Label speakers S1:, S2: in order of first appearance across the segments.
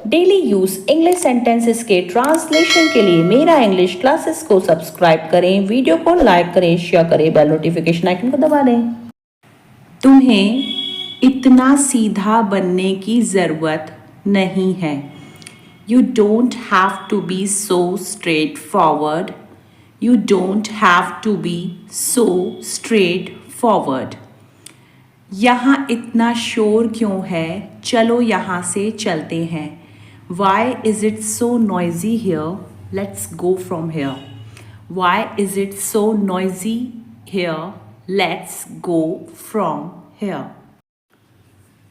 S1: Daily use English sentences के translation के लिए मेरा इंग्लिश क्लासेस को सब्सक्राइब करें, वीडियो को लाइक करें, शेयर करें, बेल नोटिफिकेशन आइकन को दबा दें। तुम्हें इतना सीधा बनने की ज़रूरत नहीं है। You don't have to be so straightforward. You don't have to be so straightforward. यहाँ इतना शोर क्यों है? चलो यहाँ से चलते हैं। Why is it so noisy here? Let's go from here. Why is it so noisy here? Let's go from here.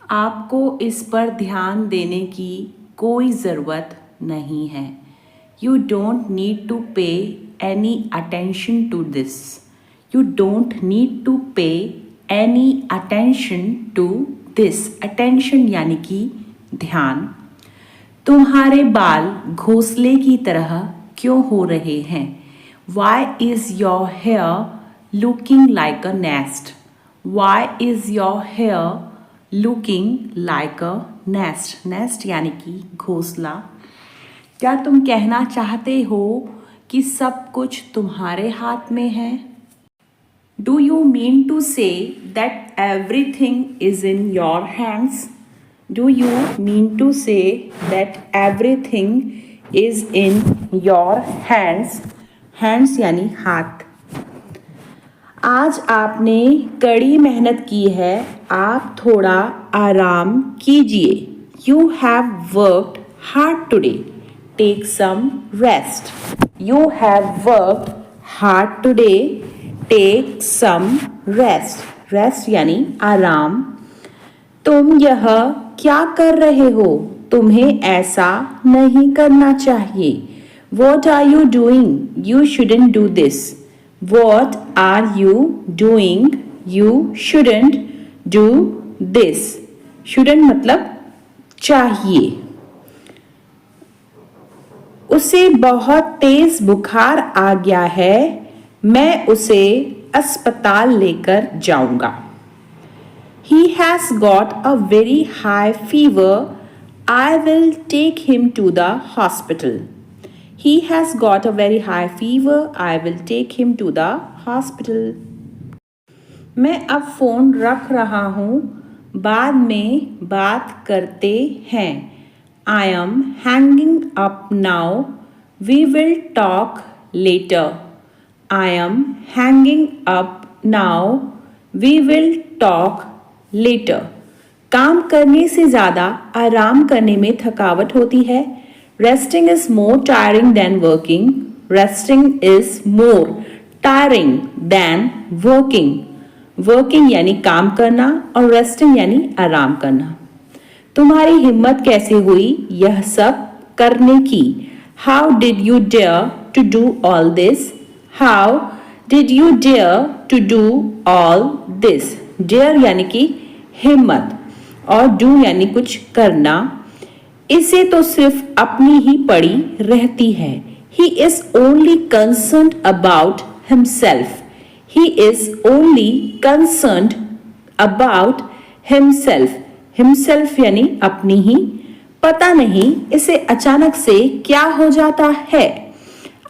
S1: आपको इस पर ध्यान देने की कोई ज़रूरत नहीं है। You don't need to pay any attention to this. You don't need to pay any attention to this. Attention यानी कि ध्यान। तुम्हारे बाल घोंसले की तरह क्यों हो रहे हैं? Why is your hair looking like a nest? Why is your hair looking like a nest? Nest यानी कि घोंसला। क्या तुम कहना चाहते हो कि सब कुछ तुम्हारे हाथ में है? Do you mean to say that everything is in your hands? Do you mean to say that everything is in your hands? Hands यानी हाथ। आज आपने कड़ी मेहनत की है, आप थोड़ा आराम कीजिए। You have worked hard today. Take some rest. You have worked hard today. Take some rest. Rest यानी आराम। तुम यह क्या कर रहे हो? तुम्हें ऐसा नहीं करना चाहिए। What are you doing? You shouldn't do this. What are you doing? You shouldn't do this. Shouldn't मतलब चाहिए। उसे बहुत तेज बुखार आ गया है, मैं उसे अस्पताल लेकर जाऊंगा। He has got a very high fever. I will take him to the hospital. He has got a very high fever. I will take him to the hospital. मैं अब फ़ोन रख रहा हूँ, बाद में बात करते हैं। I am hanging up now. We will talk later. I am hanging up now. We will talk later. काम करने से ज़्यादा आराम करने में थकावट होती है। Resting is more tiring than working. Resting is more tiring than working. Working यानी काम करना और resting यानी आराम करना। तुम्हारी हिम्मत कैसे हुई यह सब करने की? How did you dare to do all this? How did you dare to do all this? Dare यानी कि हिम्मत और do यानी कुछ करना। इसे तो सिर्फ अपनी ही पड़ी रहती है। He is only concerned about himself. He is only concerned about himself. Himself यानी अपनी ही। पता नहीं इसे अचानक से क्या हो जाता है।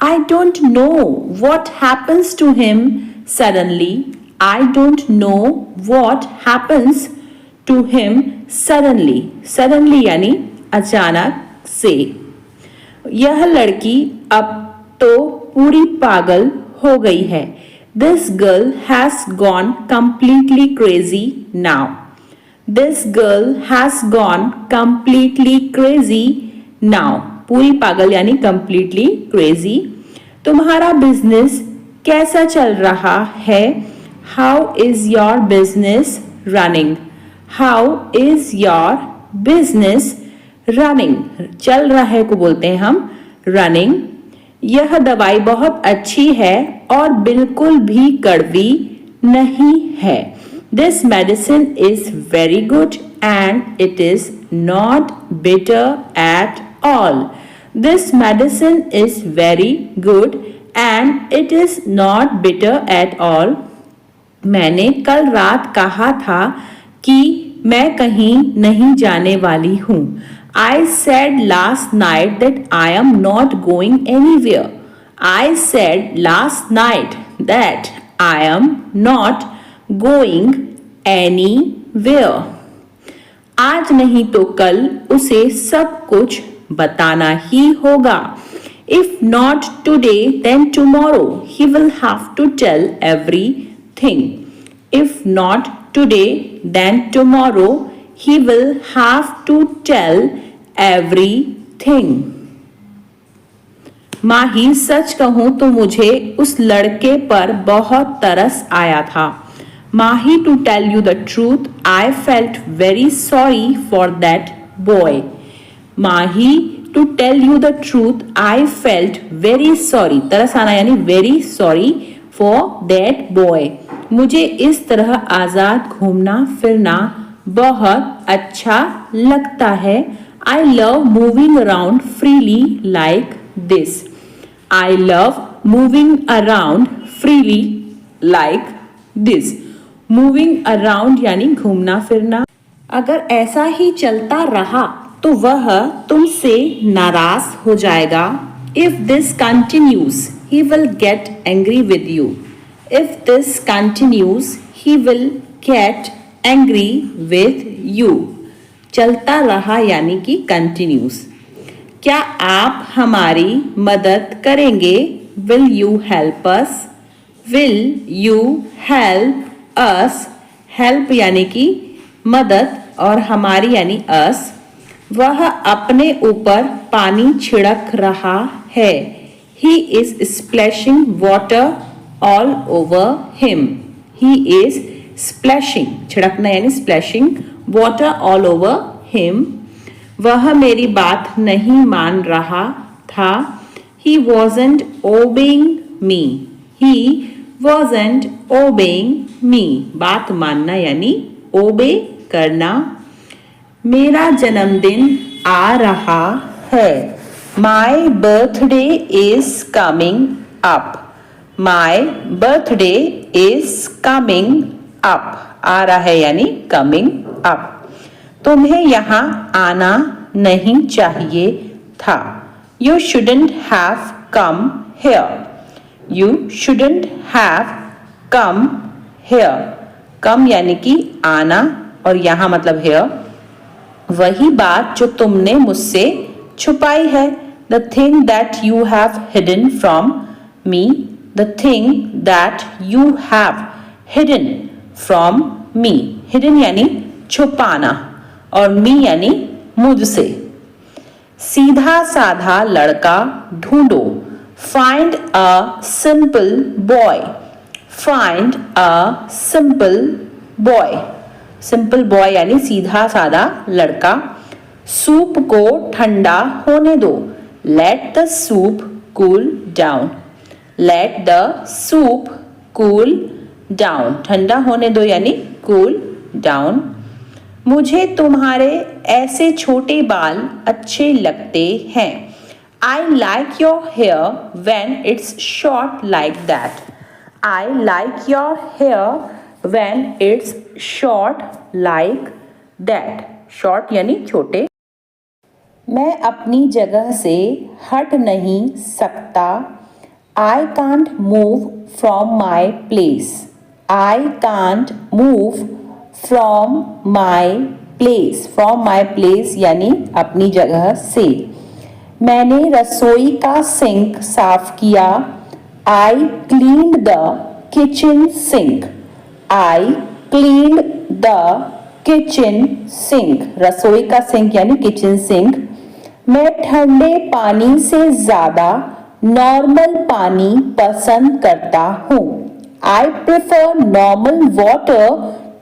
S1: I don't know what happens to him suddenly. I don't know what happens to him suddenly. Suddenly यानी अचानक से। यह लड़की अब तो पूरी पागल हो गई है। This girl has gone completely crazy now. This girl has gone completely crazy now. पूरी पागल यानी completely crazy। तुम्हारा बिजनेस कैसा चल रहा है? How is your business running? How is your business running? चल रहा है को बोलते हैं हम running। यह दवाई बहुत अच्छी है और बिल्कुल भी कड़वी नहीं है। This medicine is very good and it is not bitter at all. This medicine is very good and it is not bitter at all. मैंने कल रात कहा था कि मैं कहीं नहीं जाने वाली हूँ। I said last night that I am not going anywhere. I said last night that I am not going anywhere. आज नहीं तो कल उसे सब कुछ बताना ही होगा. If not today, then tomorrow he will have to tell everything. If not today, then tomorrow he will have to tell everything. माही, सच कहूं तो मुझे उस लड़के पर बहुत तरस आया था. Mahi, to tell you the truth, I felt very sorry for that boy. Mahi, to tell you the truth, I felt very sorry. तरस आना यानी very sorry for that boy. मुझे इस तरह आज़ाद घूमना फिरना बहुत अच्छा लगता है. I love moving around freely like this. I love moving around freely like this. Moving around यानी घूमना फिरना. अगर ऐसा ही चलता रहा तो वह तुमसे नाराज हो जाएगा. If this continues, he will get angry with you. If this continues, he will get angry with you. चलता रहा यानी कि continues. क्या आप हमारी मदद करेंगे? Will you help us? Will you help us? Help यानी कि मदद और हमारी यानी us. वह अपने ऊपर पानी छिड़क रहा है. He is splashing water all over him. He is splashing छिड़कना यानी splashing water all over him. वह मेरी बात नहीं मान रहा था. He wasn't obeying me. He wasn't obeying me. बात मानना यानी obey करना. मेरा जन्मदिन आ रहा है. My birthday is coming up. My birthday is coming up. आ रहा है यानी coming up. तुम्हें यहाँ आना नहीं चाहिए था. You shouldn't have come here. You shouldn't have come here. Come यानी कि आना और यहाँ मतलब here. वही बात जो तुमने मुझसे छुपाई है. The thing that you have hidden from me. The thing that you have hidden from me. Hidden यानी छुपाना और me यानी मुझसे. सीधा साधा लड़का ढूंढो. Find a simple boy. Find a simple boy. Simple boy यानी सीधा साधा लड़का. सूप को ठंडा होने दो. Let the soup cool down. Let the soup cool down. ठंडा होने दो यानी cool down. मुझे तुम्हारे ऐसे छोटे बाल अच्छे लगते हैं. I like your hair when it's short like that. I like your hair when it's short like that. Short यानी छोटे. मैं अपनी जगह से हट नहीं सकता. I can't move from my place. I can't move from my place. From my place यानी अपनी जगह से. मैंने रसोई का सिंक साफ किया. I cleaned the kitchen sink. I cleaned the kitchen sink. रसोई का सिंक यानी किचन सिंक. मैं ठंडे पानी से ज़्यादा नॉर्मल पानी पसंद करता हूँ. I prefer normal water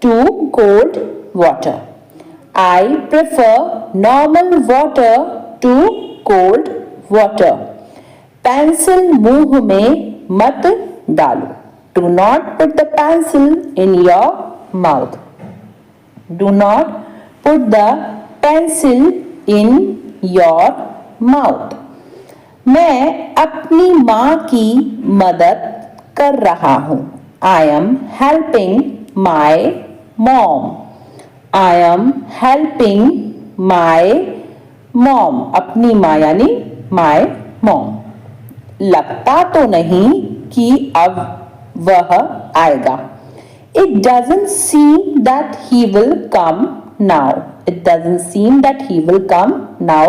S1: to cold water. I prefer normal water to cold water. Pencil मुंह में मत डालो. Do not put the pencil in your mouth. Do not put the pencil in your mouth. मैं अपनी माँ की मदद कर रहा हूँ. I am helping my mom. I am helping my mom अपनी माँ यानी माय मॉम। लगता तो नहीं कि अब वह आएगा। It doesn't seem that he will come now. It doesn't seem that he will come now.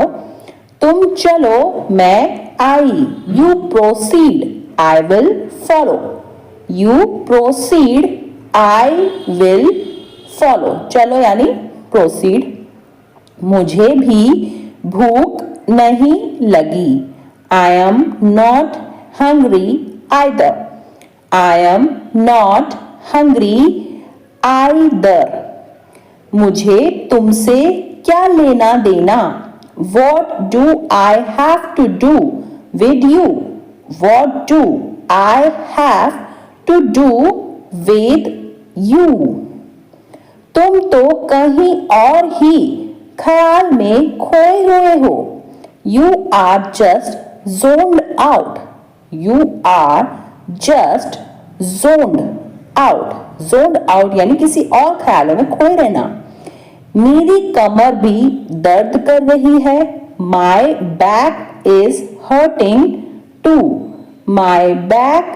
S1: तुम चलो मैं आई। You proceed. I will follow. You proceed. I will follow. चलो यानी proceed. मुझे भी भूख नहीं लगी। I am not hungry either. I am not hungry either. मुझे तुमसे क्या लेना देना? What do I have to do with you? What do I have to do with you? तुम तो कहीं और ही ख्याल में खोए हुए हो। You are just zoned out. You are just zoned out. Zoned out यानी किसी और ख्यालों में खोए रहना। मेरी कमर भी दर्द कर रही है। My back is hurting too. My back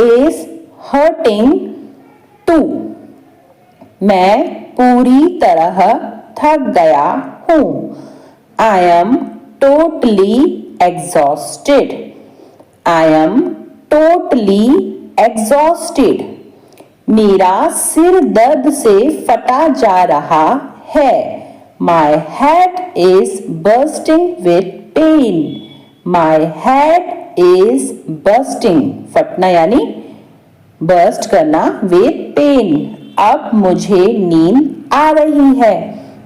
S1: is hurting too. मैं पूरी तरह थक गया हूँ। I am totally exhausted. I am totally exhausted. मेरा सिर दर्द से फटा जा रहा है। My head is bursting with pain. My head is bursting. फटना यानी burst करना with pain. अब मुझे नींद आ रही है।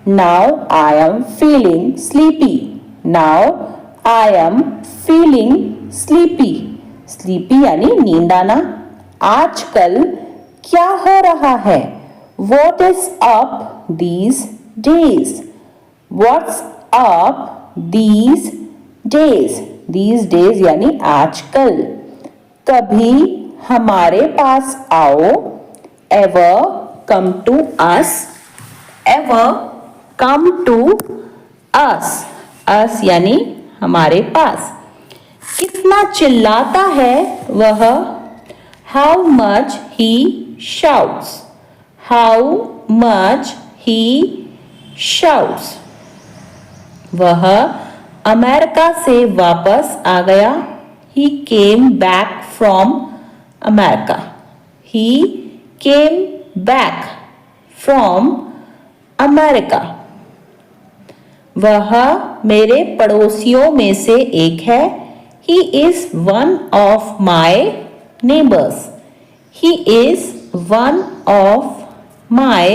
S1: Now I am feeling sleepy. Now I am feeling sleepy. Sleepy यानी नींद आना। आजकल क्या हो रहा है? What is up these days? What's up these days? These days यानी आजकल। कभी हमारे पास आओ। Ever come to us. Ever come to us. Us यानी हमारे पास। कितना चिल्लाता है वह? How much he shouts. How much he shouts. वह अमेरिका से वापस आ गया। He came back from America. He came back from America. वह मेरे पड़ोसियों में से एक है। He is one of my neighbors. He is one of my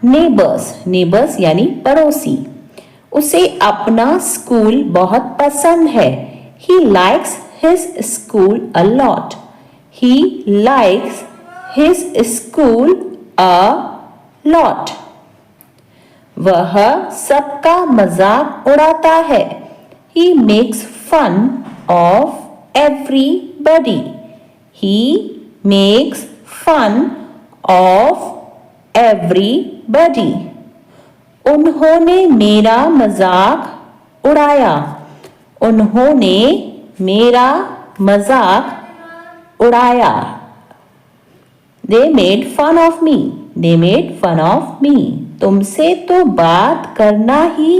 S1: neighbors. Neighbors यानी पड़ोसी। उसे अपना स्कूल बहुत पसंद है। He likes his school a lot. He likes his school a lot. वह सबका मजाक उड़ाता है। He makes fun of everybody. He makes fun of everybody. उन्होंने मेरा मजाक उड़ाया। उन्होंने मेरा मजाक उड़ाया। They made fun of me. They made fun of me. तुमसे तो बात करना ही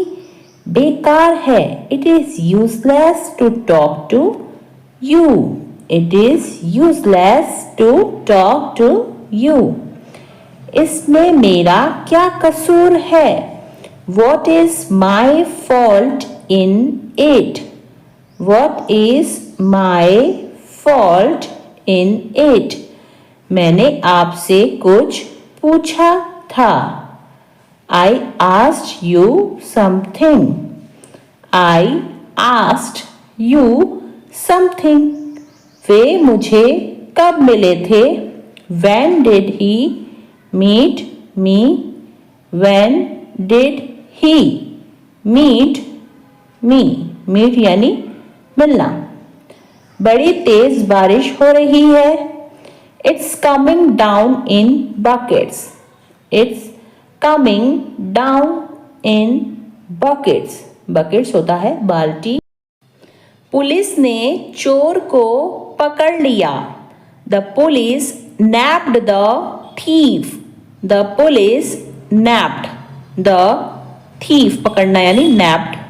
S1: बेकार है। It is useless to talk to you. It is useless to talk to you. इसमें मेरा क्या कसूर है? What is my fault in it? What is my fault in it? मैंने आपसे कुछ पूछा था। I asked you something. I asked you something. वे मुझे कब मिले थे? When did he meet me? When did he meet me? Meet यानी मिलना। बड़ी तेज बारिश हो रही है। It's coming down in buckets. It's coming down in buckets. Buckets होता है बाल्टी। पुलिस ने चोर को पकड़ लिया। The police nabbed the thief. The police nabbed the thief, पकड़ना यानी नैप्ड।